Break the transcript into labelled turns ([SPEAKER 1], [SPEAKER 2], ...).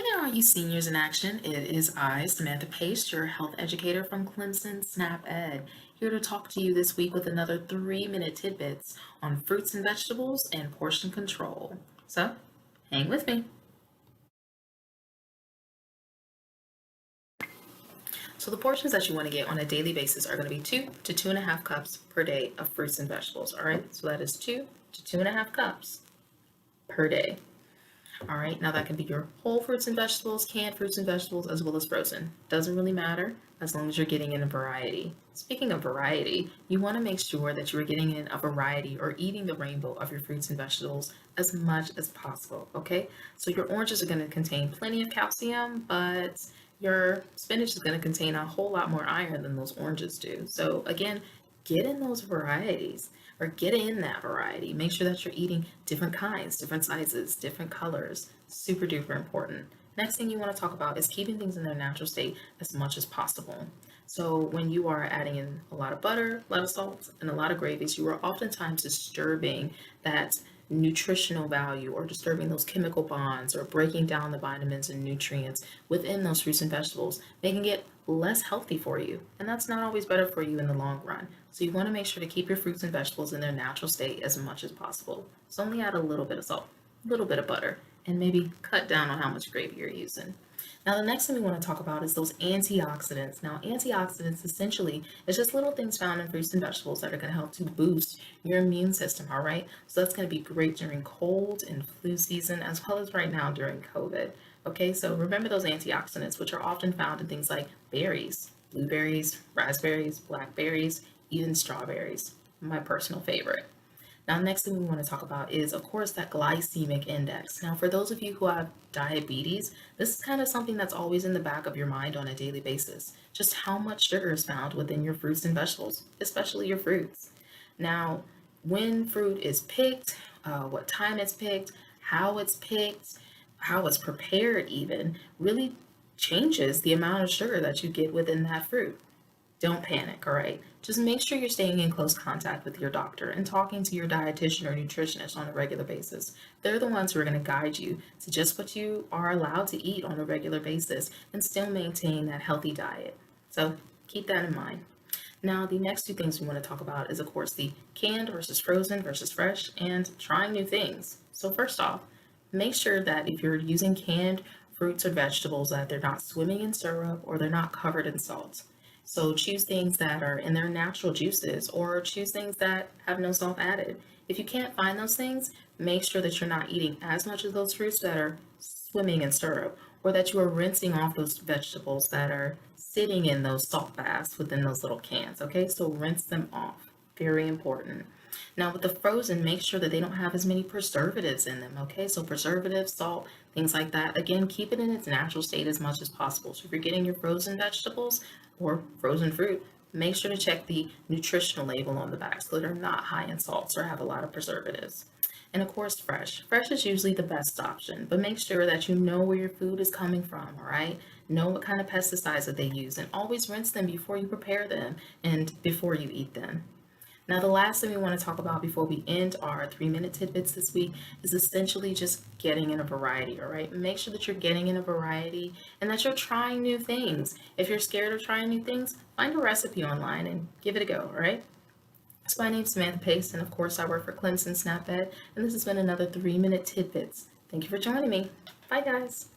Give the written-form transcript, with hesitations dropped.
[SPEAKER 1] Hey there, all you seniors in action. It is I, Samantha Pace, your health educator from Clemson Snap Ed, here to talk to you this week with another 3-minute tidbits on fruits and vegetables and portion control. So, hang with me. So, the portions that you want to get on a daily basis are going to be 2 to 2.5 cups per day of fruits and vegetables. All right, so that is 2 to 2.5 cups per day. All right, now that can be your whole fruits and vegetables, canned fruits and vegetables, as well as frozen. Doesn't really matter as long as you're getting in a variety. Speaking of variety, you want to make sure that you are getting in a variety or eating the rainbow of your fruits and vegetables as much as possible, okay? So your oranges are going to contain plenty of calcium, but your spinach is going to contain a whole lot more iron than those oranges do. So again, get in those varieties or get in that variety. Make sure that you're eating different kinds, different sizes, different colors. Super duper important. Next thing you want to talk about is keeping things in their natural state as much as possible. So when you are adding in a lot of butter, a lot of salt, and a lot of gravies, you are oftentimes disturbing that nutritional value or disturbing those chemical bonds or breaking down the vitamins and nutrients within those fruits and vegetables, making it less healthy for you. And that's not always better for you in the long run. So you want to make sure to keep your fruits and vegetables in their natural state as much as possible. So only add a little bit of salt, a little bit of butter, and maybe cut down on how much gravy you're using. Now, the next thing we want to talk about is those antioxidants. Now, antioxidants essentially is just little things found in fruits and vegetables that are going to help to boost your immune system, all right? So that's going to be great during cold and flu season, as well as right now during COVID. Okay, so remember those antioxidants, which are often found in things like berries, blueberries, raspberries, blackberries, even strawberries, my personal favorite. Now, next thing we want to talk about is, of course, that glycemic index. Now, for those of you who have diabetes, this is kind of something that's always in the back of your mind on a daily basis. Just how much sugar is found within your fruits and vegetables, especially your fruits. Now, when fruit is picked, what time it's picked, how it's prepared, even really changes the amount of sugar that you get within that fruit. Don't panic, all right? Just make sure you're staying in close contact with your doctor and talking to your dietitian or nutritionist on a regular basis. They're the ones who are going to guide you to just what you are allowed to eat on a regular basis and still maintain that healthy diet. So keep that in mind. Now, the next two things we want to talk about is, of course, the canned versus frozen versus fresh and trying new things. So first off, make sure that if you're using canned fruits or vegetables that they're not swimming in syrup or they're not covered in salt. So choose things that are in their natural juices or choose things that have no salt added. If you can't find those things, make sure that you're not eating as much of those fruits that are swimming in syrup or that you are rinsing off those vegetables that are sitting in those salt baths within those little cans. Okay, so rinse them off. Very important. Now, with the frozen, make sure that they don't have as many preservatives in them. Okay, so preservatives, salt, things like that. Again, keep it in its natural state as much as possible. So if you're getting your frozen vegetables or frozen fruit, make sure to check the nutritional label on the back so they're not high in salts or have a lot of preservatives. And of course, fresh. Fresh is usually the best option, but make sure that you know where your food is coming from, all right? Know what kind of pesticides that they use and always rinse them before you prepare them and before you eat them. Now, the last thing we want to talk about before we end our 3-minute tidbits this week is essentially just getting in a variety, all right? Make sure that you're getting in a variety and that you're trying new things. If you're scared of trying new things, find a recipe online and give it a go, all right? So my name's Samantha Pace, and of course, I work for Clemson Snap Ed, and this has been another 3-minute tidbits. Thank you for joining me. Bye, guys.